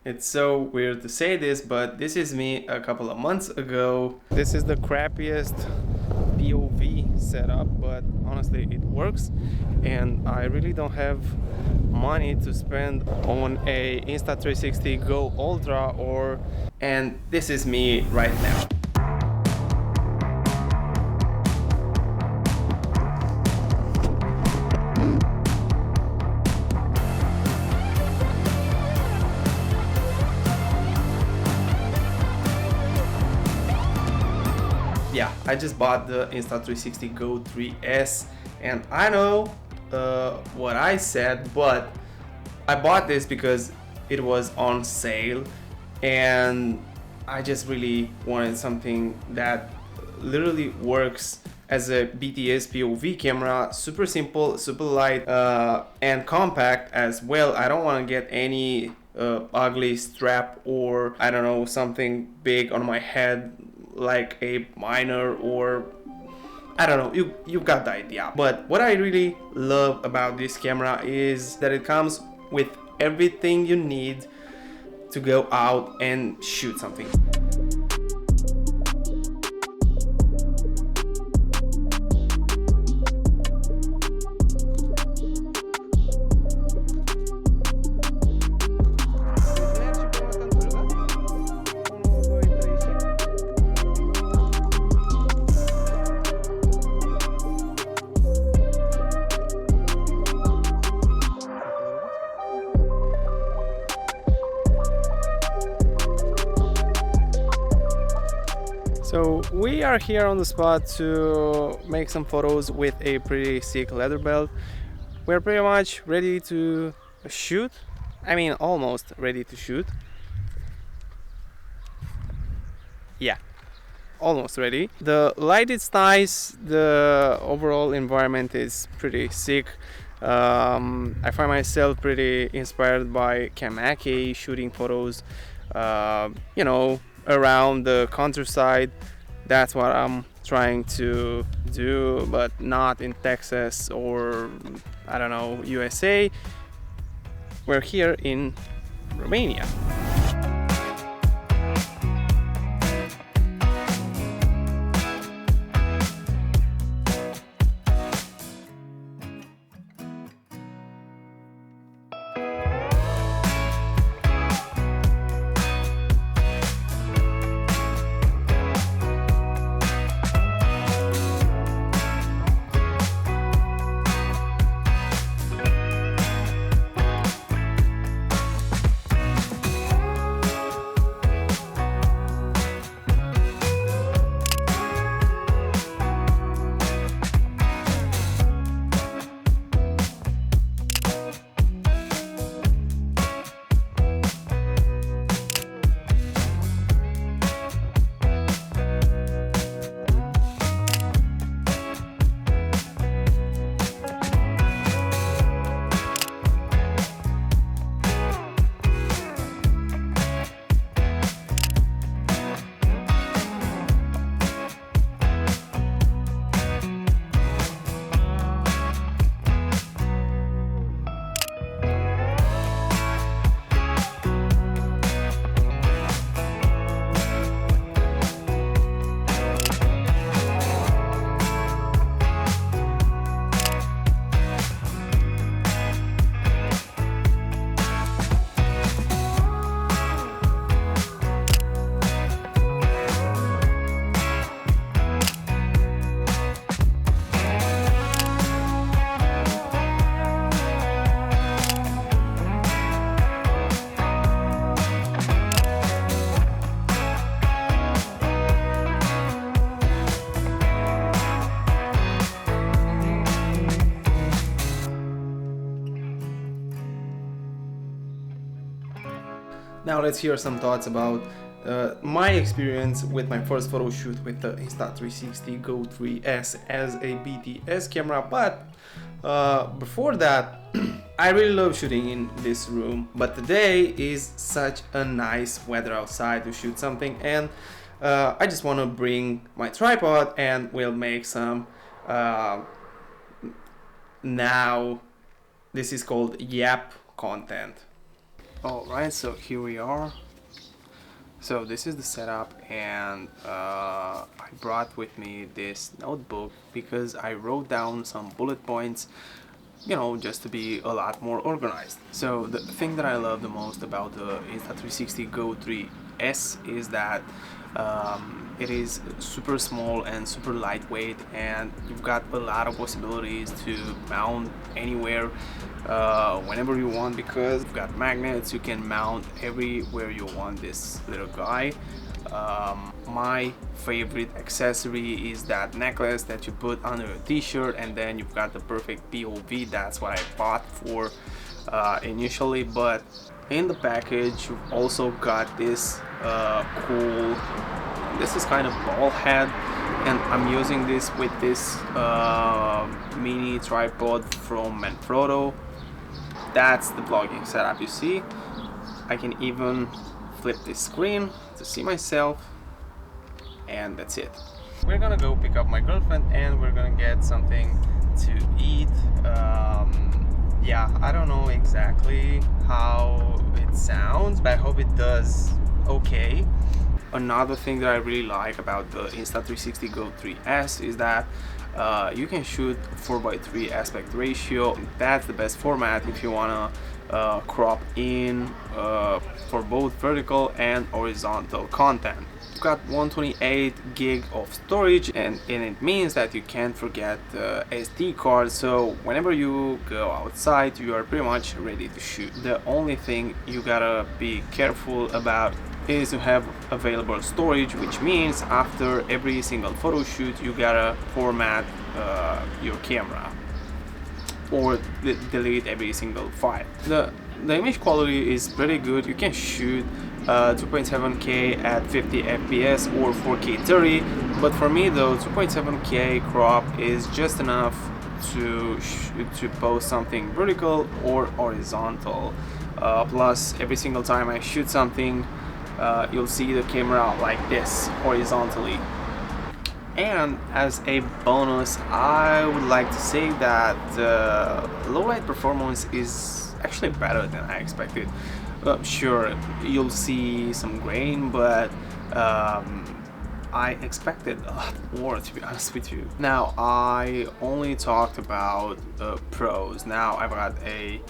It's so weird to say this, but this is me a couple of months ago. This is the crappiest POV setup, but honestly it works, and I really don't have money to spend on a Insta360 Go Ultra and this is me right now. Yeah, I just bought the Insta360 Go 3S, and I know what I said, but I bought this because it was on sale, and I just really wanted something that literally works as a BTS POV camera. Super simple, super light, and compact as well. I don't want to get any ugly strap or I don't know, something big on my head like a minor, or I don't know, you got the idea. But what I really love about this camera is that it comes with everything you need to go out and shoot something. So we are here on the spot to make some photos with a pretty sick leather belt. We're pretty much ready to shoot. I mean, almost ready to shoot. Yeah, almost ready. The light is nice. The overall environment is pretty sick. I find myself pretty inspired by Kamake shooting photos, around the countryside. That's what I'm trying to do, but not in Texas or I don't know, USA. We're here in Romania. Now let's hear some thoughts about my experience with my first photo shoot with the Insta360 Go 3S as a BTS camera. But before that, I really love shooting in this room, but today is such a nice weather outside to shoot something, and I just want to bring my tripod and we'll make some now this is called yap content. Alright, so here we are. So this is the setup, and I brought with me this notebook because I wrote down some bullet points, you know, just to be a lot more organized. So the thing that I love the most about the Insta360 Go 3S is that it is super small and super lightweight, and you've got a lot of possibilities to mount anywhere, whenever you want, because you've got magnets. You can mount everywhere you want this little guy. My favorite accessory is that necklace that you put under a t-shirt, and then you've got the perfect POV. That's what I bought for initially, but in the package you've also got this cool, this is kind of ball head, and I'm using this with this mini tripod from Manfrotto. That's the vlogging setup. You see, I can even flip this screen to see myself, and that's it. We're gonna go pick up my girlfriend and we're gonna get something to eat. Yeah, I don't know exactly how it sounds, but I hope it does okay. Another thing that I really like about the Insta360 Go 3S is that you can shoot 4:3 aspect ratio. That's the best format if you wanna crop in for both vertical and horizontal content. You've got 128 gig of storage, and it means that you can't forget the SD card, so whenever you go outside you are pretty much ready to shoot. The only thing you gotta be careful about is to have available storage, which means after every single photo shoot you gotta format your camera or delete every single file. The image quality is pretty good. You can shoot 2.7K at 50 FPS or 4K 30, but for me though 2.7K crop is just enough to post something vertical or horizontal. Plus every single time I shoot something, you'll see the camera like this horizontally. And as a bonus, I would like to say that low light performance is actually better than I expected. Sure, you'll see some grain, but I expected a lot more, to be honest with you. Now, I only talked about pros. Now I've got a,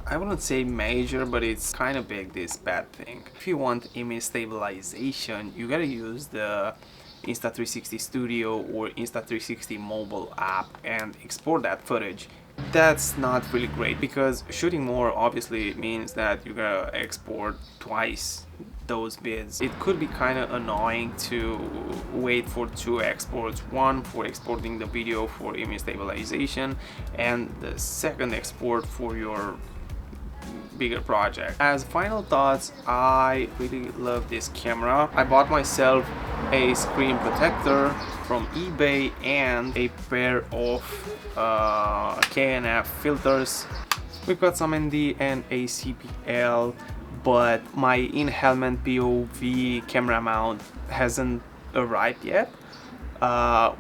I wouldn't say major, but it's kind of big, this bad thing. If you want image stabilization, you gotta use the Insta360 Studio or Insta360 mobile app and export that footage. That's not really great because shooting more obviously means that you gotta export twice those vids. It could be kind of annoying to wait for two exports, one for exporting the video for image stabilization and the second export for your bigger project. As final thoughts, I really love this camera. I bought myself a screen protector from eBay and a pair of KNF filters. We've got some ND and a CPL, but my in-helmet POV camera mount hasn't arrived yet,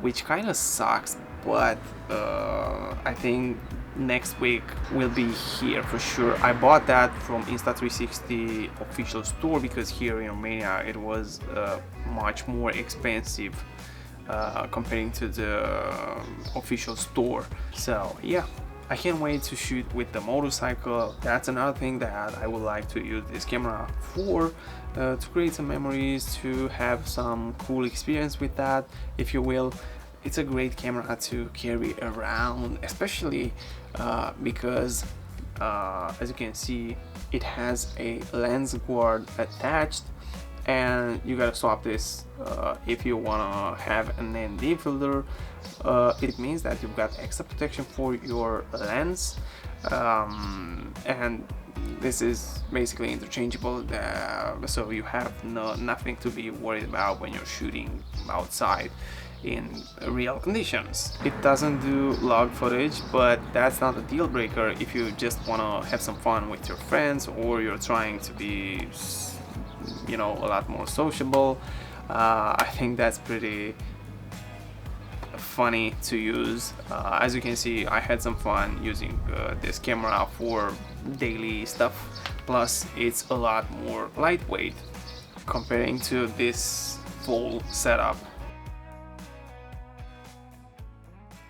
which kind of sucks, but I think next week will be here for sure. I bought that from Insta360 official store because here in Romania it was much more expensive comparing to the official store. So yeah, I can't wait to shoot with the motorcycle. That's another thing that I would like to use this camera for, to create some memories, to have some cool experience with that, if you will. It's a great camera to carry around, especially because as you can see, it has a lens guard attached, and you gotta swap this if you wanna have an ND filter. It means that you've got extra protection for your lens, and this is basically interchangeable, so you have nothing to be worried about when you're shooting outside in real conditions. It doesn't do log footage, but that's not a deal breaker if you just want to have some fun with your friends, or you're trying to be, you know, a lot more sociable. I think that's pretty funny to use. As you can see, I had some fun using this camera for daily stuff, plus it's a lot more lightweight comparing to this full setup.